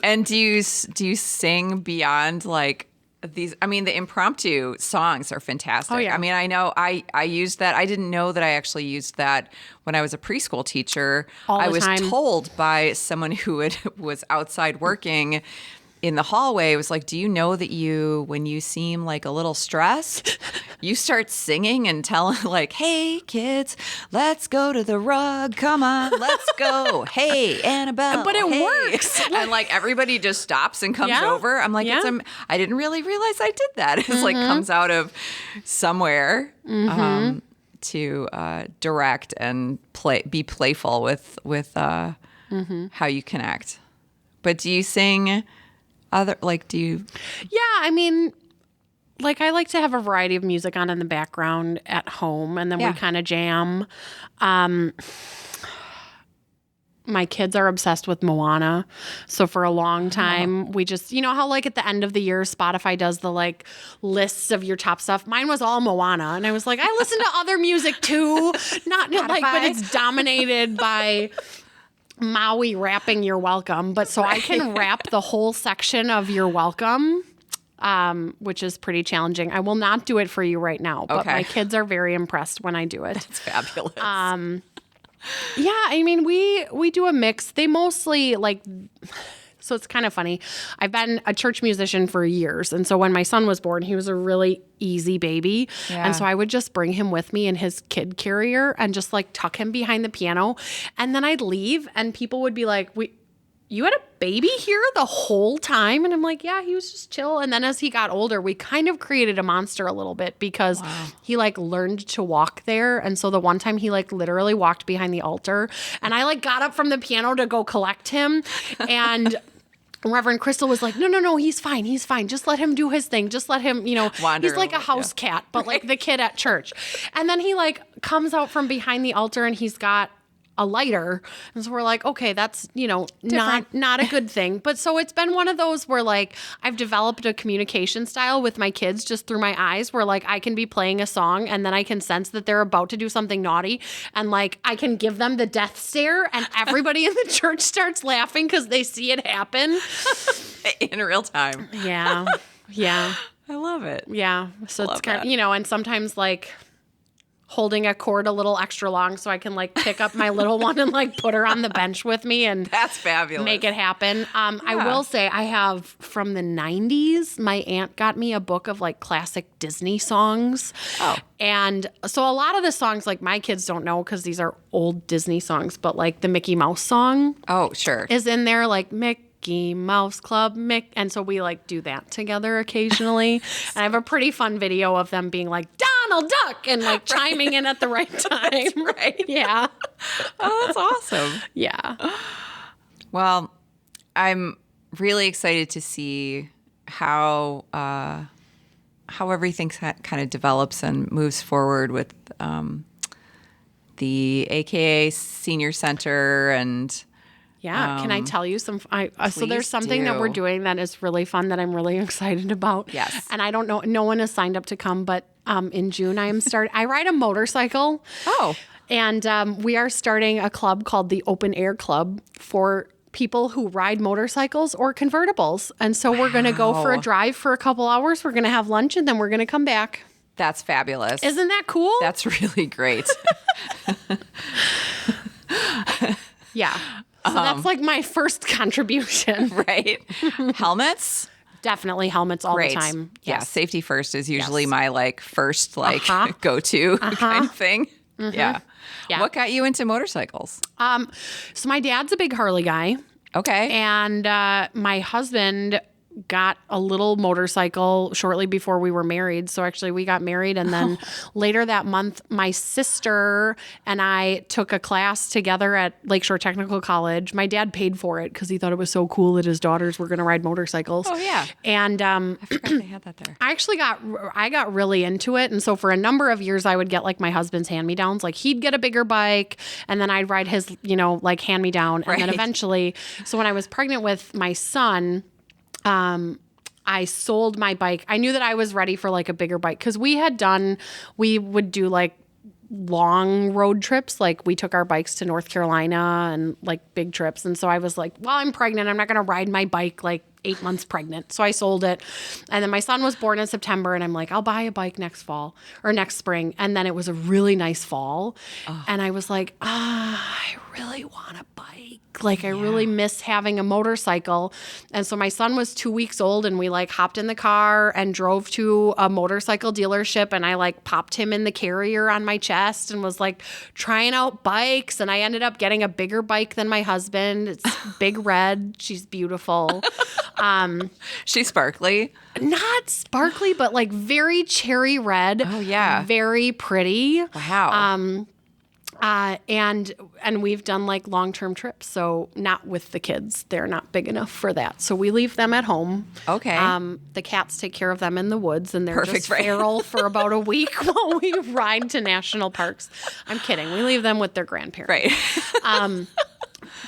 And do you sing beyond like these? I mean, the impromptu songs are fantastic. Oh, yeah. I mean, I know I used that. I didn't know that I actually used that when I was a preschool teacher. I was told by someone who was outside working in the hallway, it was like, do you know that when you seem like a little stressed, you start singing and telling like, hey kids, let's go to the rug. Come on, let's go. Hey, Annabelle. But it works. And like everybody just stops and comes over. I'm like, I didn't really realize I did that. It's like comes out of somewhere to direct and be playful with how you connect. But do you sing do you? Yeah, I mean, like I like to have a variety of music on in the background at home, and then we kind of jam. My kids are obsessed with Moana. So for a long time, we just, how like at the end of the year, Spotify does the like lists of your top stuff. Mine was all Moana. And I was like, I listen to other music too. Not like, but it's dominated by Maui rapping You're Welcome. But so I can rap the whole section of You're Welcome which is pretty challenging. I will not do it for you right now, but my kids are very impressed when I do it. It's fabulous. Yeah, I mean, we do a mix. They mostly like, so it's kind of funny. I've been a church musician for years. And so when my son was born, he was a really easy baby. Yeah. And so I would just bring him with me in his kid carrier and just like tuck him behind the piano. And then I'd leave and people would be like, you had a baby here the whole time? And I'm like, yeah, he was just chill. And then as he got older, we kind of created a monster a little bit because he like learned to walk there. And so the one time he like literally walked behind the altar and I like got up from the piano to go collect him. And Reverend Crystal was like, no, he's fine. He's fine. Just let him do his thing. Just let him, wander he's like a house cat, but like the kid at church. And then he like comes out from behind the altar and he's got a lighter. And so we're like, okay, that's, not a good thing. But so it's been one of those where like I've developed a communication style with my kids just through my eyes where like I can be playing a song and then I can sense that they're about to do something naughty. And like I can give them the death stare and everybody in the church starts laughing because they see it happen. In real time. Yeah. Yeah. I love it. Yeah. So it's kind of, and sometimes like holding a cord a little extra long so I can like pick up my little one and like put her on the bench with me and that's fabulous. Make it happen. I will say I have from the 90s, my aunt got me a book of like classic Disney songs. Oh. And so a lot of the songs like my kids don't know because these are old Disney songs, but like the Mickey Mouse song. Oh, sure. Is in there like Mickey Mouse Club, and so we like do that together occasionally. And I have a pretty fun video of them being like Donald Duck and like chiming in at the right time. That's right. Yeah. Oh, that's awesome. Yeah. Well, I'm really excited to see how everything kind of develops and moves forward with the AKA Senior Center and. Yeah. Can I tell you some? So there's something that we're doing that is really fun that I'm really excited about. Yes. And I don't know, no one has signed up to come, but in June I ride a motorcycle. Oh. And we are starting a club called the Open Air Club for people who ride motorcycles or convertibles. And so we're going to go for a drive for a couple hours. We're going to have lunch and then we're going to come back. That's fabulous. Isn't that cool? That's really great. Yeah. So that's like my first contribution. Right. Helmets? Definitely helmets all the time. Yes. Yeah. Safety first is usually my like first go-to kind of thing. Mm-hmm. Yeah. What got you into motorcycles? So my dad's a big Harley guy. Okay. And my husband got a little motorcycle shortly before we were married. So actually we got married and then later that month, my sister and I took a class together at Lakeshore Technical College. My dad paid for it because he thought it was so cool that his daughters were going to ride motorcycles. Oh yeah. And I forgot they had that there. I got really into it. And so for a number of years I would get like my husband's hand-me-downs. Like he'd get a bigger bike and then I'd ride his, like hand-me-down. And then eventually, so when I was pregnant with my son, I sold my bike. I knew that I was ready for like a bigger bike because we would do like long road trips. Like we took our bikes to North Carolina and like big trips. And so I was like, well, I'm pregnant. I'm not going to ride my bike like 8 months pregnant. So I sold it. And then my son was born in September and I'm like, I'll buy a bike next fall or next spring. And then it was a really nice fall. And I was like, I really want a bike. Like I really miss having a motorcycle. And so my son was 2 weeks old and we like hopped in the car and drove to a motorcycle dealership and I like popped him in the carrier on my chest and was like trying out bikes. And I ended up getting a bigger bike than my husband. It's big red. She's beautiful. She's sparkly. Not sparkly, but like very cherry red. Oh yeah. Very pretty. Wow. And we've done like long-term trips. So not with the kids. They're not big enough for that. So we leave them at home. Okay. The cats take care of them in the woods and they're Perfect, just right? feral for about a week while we ride to national parks. I'm kidding. We leave them with their grandparents. Right.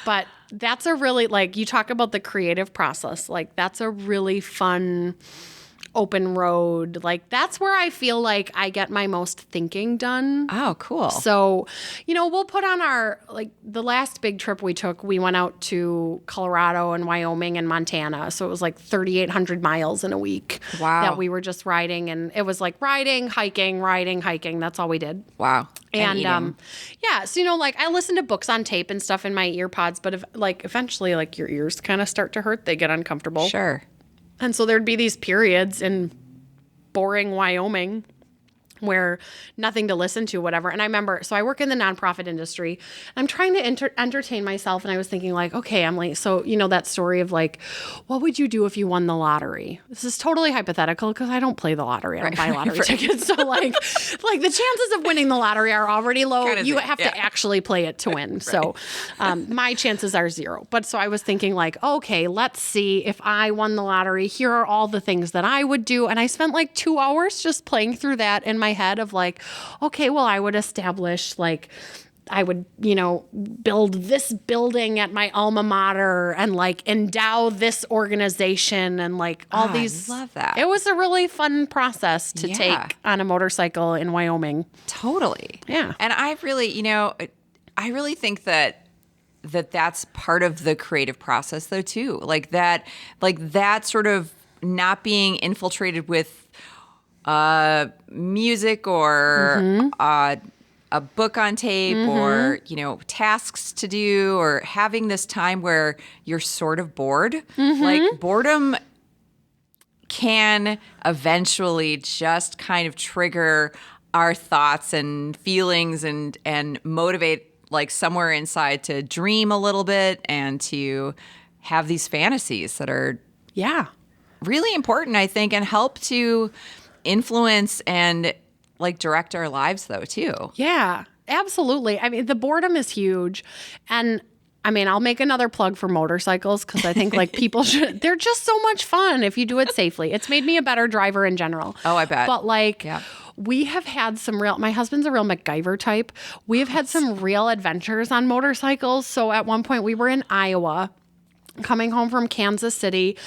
But that's a really, like, you talk about the creative process. Like, that's a really fun open road. Like that's where I feel like I get my most thinking done. Oh, cool. So, we'll put on the last big trip we took, we went out to Colorado and Wyoming and Montana. So it was like 3,800 miles in a week. Wow. That we were just riding. And it was like riding, hiking. That's all we did. Wow. And yeah, so I listen to books on tape and stuff in my ear pods, but eventually your ears kind of start to hurt, they get uncomfortable. Sure. And so there'd be these periods in boring Wyoming where nothing to listen to, whatever. And I remember, so I work in the nonprofit industry. I'm trying to entertain myself. And I was thinking okay, Emily, so that story of what would you do if you won the lottery? This is totally hypothetical because I don't play the lottery. I don't buy lottery tickets. So the chances of winning the lottery are already low. You have to actually play it to win. Right. So my chances are 0. But so I was thinking okay, let's see if I won the lottery. Here are all the things that I would do. And I spent 2 hours just playing through that in my head of okay, well, I would establish I would, build this building at my alma mater and endow this organization and all these. I love that. It was a really fun process to take on a motorcycle in Wyoming. Totally. Yeah. And I really, I really think that's part of the creative process though too. That sort of not being infiltrated with music or a book on tape or, tasks to do or having this time where you're sort of bored. Boredom can eventually just kind of trigger our thoughts and feelings and motivate somewhere inside to dream a little bit and to have these fantasies that are really important, I think, and help to influence and direct our lives though too. Yeah, absolutely. I mean, the boredom is huge. And I mean, I'll make another plug for motorcycles because I think people should, they're just so much fun if you do it safely. It's made me a better driver in general. Oh, I bet. But we have had my husband's a real MacGyver type. We have had some real adventures on motorcycles. So at one point we were in Iowa coming home from Kansas City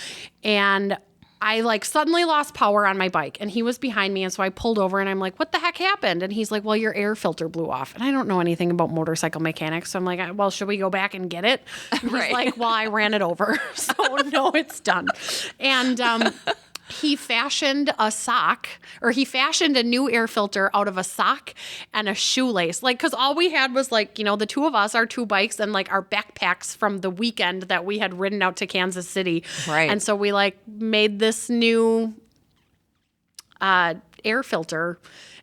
and I suddenly lost power on my bike and he was behind me. And so I pulled over and I'm like, what the heck happened? And he's like, well, your air filter blew off. And I don't know anything about motorcycle mechanics. So I'm like, well, should we go back and get it? And he's like, well, I ran it over. So no, it's done. And, he fashioned a new air filter out of a sock and a shoelace. Because all we had was the two of us, our 2 bikes and our backpacks from the weekend that we had ridden out to Kansas City. Right. And so we made this new air filter.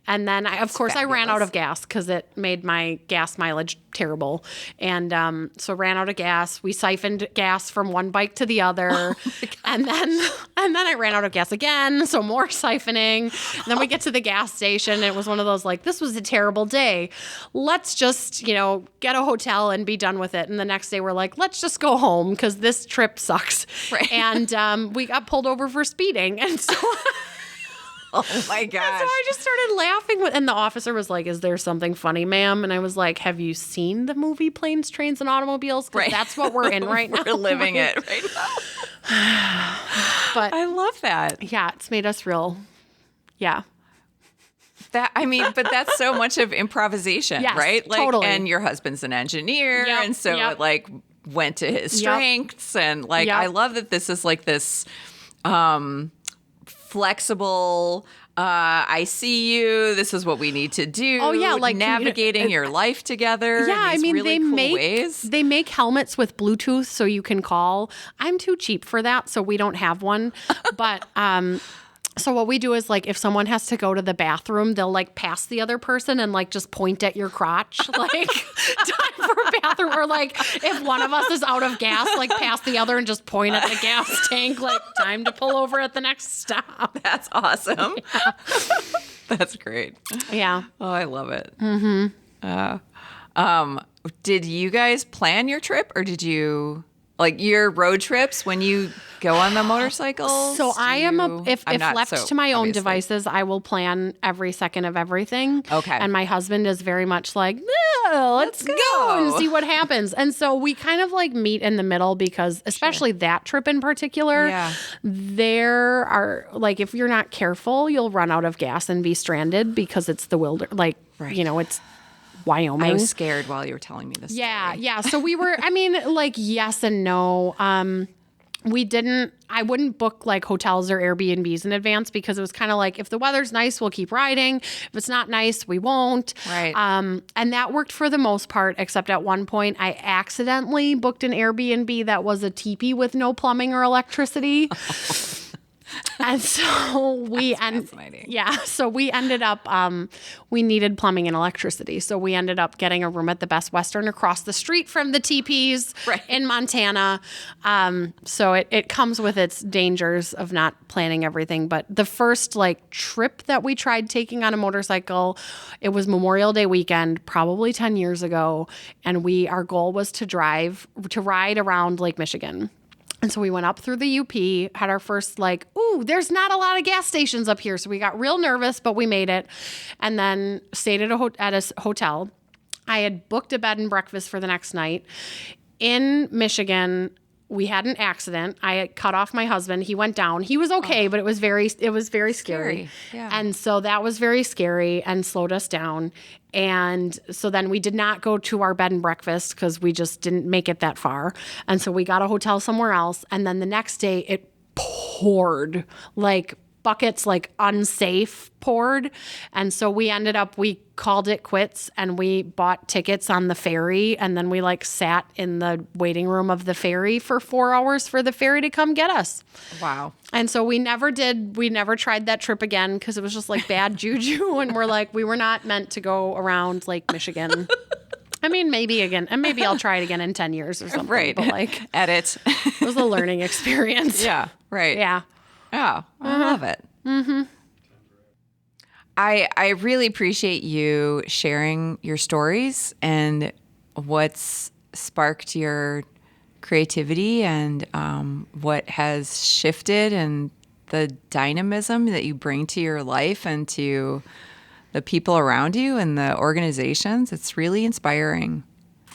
And then, I ran out of gas because it made my gas mileage terrible. And so ran out of gas. We siphoned gas from one bike to the other. And then I ran out of gas again. So more siphoning. And then we get to the gas station. It was one of those this was a terrible day. Let's just, get a hotel and be done with it. And the next day we're let's just go home because this trip sucks. Right. And we got pulled over for speeding. And so... Oh my gosh. And so I just started laughing. And the officer was like, is there something funny, ma'am? And I was like, have you seen the movie Planes, Trains, and Automobiles? Because that's what we're in right now. We're living it right now. But I love that. Yeah, it's made us real. Yeah. But that's so much of improvisation, yes, right? Totally. And your husband's an engineer. Yep, and so it went to his strengths. And I love that this is this flexible, I see you, this is what we need to do. Oh yeah, navigating your life together. Yeah, in these really cool ways. They make helmets with Bluetooth so you can call. I'm too cheap for that, so we don't have one. But so what we do is if someone has to go to the bathroom, they'll pass the other person and just point at your crotch, time for a bathroom. Or if one of us is out of gas, pass the other and just point at the gas tank, time to pull over at the next stop. That's awesome. Yeah. That's great. Yeah. Oh, I love it. Mm-hmm. Did you guys plan your trip or did you Like your road trips when you go on the motorcycles? So I am if I'm not, left so, to my own obviously. devices, I will plan every second of everything. Okay. And my husband is very much like, let's go and see what happens. And so we kind of like meet in the middle because especially that trip in particular, there are like, if you're not careful, you'll run out of gas and be stranded because it's the it's Wyoming. I was scared while you were telling me this. Yeah. So we were, like yes and no. I wouldn't book like hotels or Airbnbs in advance because it was kind of like, if the weather's nice, we'll keep riding. If it's not nice, we won't. Right. And that worked for the most part, except at one point I accidentally booked an Airbnb that was a teepee with no plumbing or electricity. And so we ended up, we needed plumbing and electricity. So we ended up getting a room at the Best Western across the street from the teepees in Montana. So it comes with its dangers of not planning everything. But the first like trip that we tried taking on a motorcycle, it was Memorial Day weekend, probably 10 years ago. And our goal was to ride around Lake Michigan. And so we went up through the UP, had our first there's not a lot of gas stations up here. So we got real nervous, but we made it. And then stayed at a hotel. I had booked a bed and breakfast for the next night. In Michigan, we had an accident. I had cut off my husband. He went down. He was okay, but it was very scary. Yeah. And so that was very scary and slowed us down. And so then we did not go to our bed and breakfast because we just didn't make it that far. And so we got a hotel somewhere else. And then the next day it poured like buckets, like unsafe poured. And so we called it quits and we bought tickets on the ferry. And then we sat in the waiting room of the ferry for 4 hours for the ferry to come get us. Wow. And so we never tried that trip again because it was just bad juju. And we were not meant to go around Lake Michigan. Maybe again, and maybe I'll try it again in 10 years or something. Right. But edit. It was a learning experience. Yeah. Right. Yeah. Oh, I love it. Mm-hmm. I really appreciate you sharing your stories and what's sparked your creativity and what has shifted and the dynamism that you bring to your life and to the people around you and the organizations. It's really inspiring.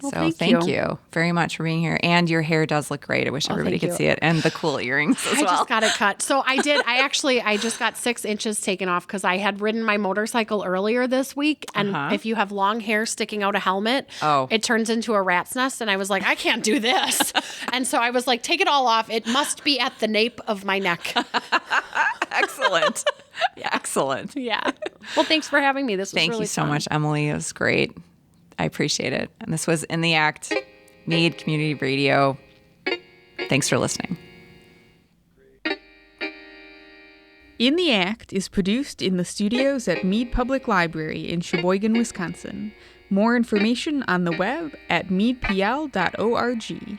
Well, so thank you very much for being here. And your hair does look great. I wish everybody could see it. And the cool earrings as well. I just got it cut. So I did. I just got 6 inches taken off because I had ridden my motorcycle earlier this week. And if you have long hair sticking out a helmet, it turns into a rat's nest. And I was like, I can't do this. And so I was like, take it all off. It must be at the nape of my neck. Excellent. Excellent. Yeah. Well, thanks for having me. This was Thank really you so fun. much, Emily. It was great. I appreciate it. And this was In the Act, Mead Community Radio. Thanks for listening. In the Act is produced in the studios at Mead Public Library in Sheboygan, Wisconsin. More information on the web at meadpl.org.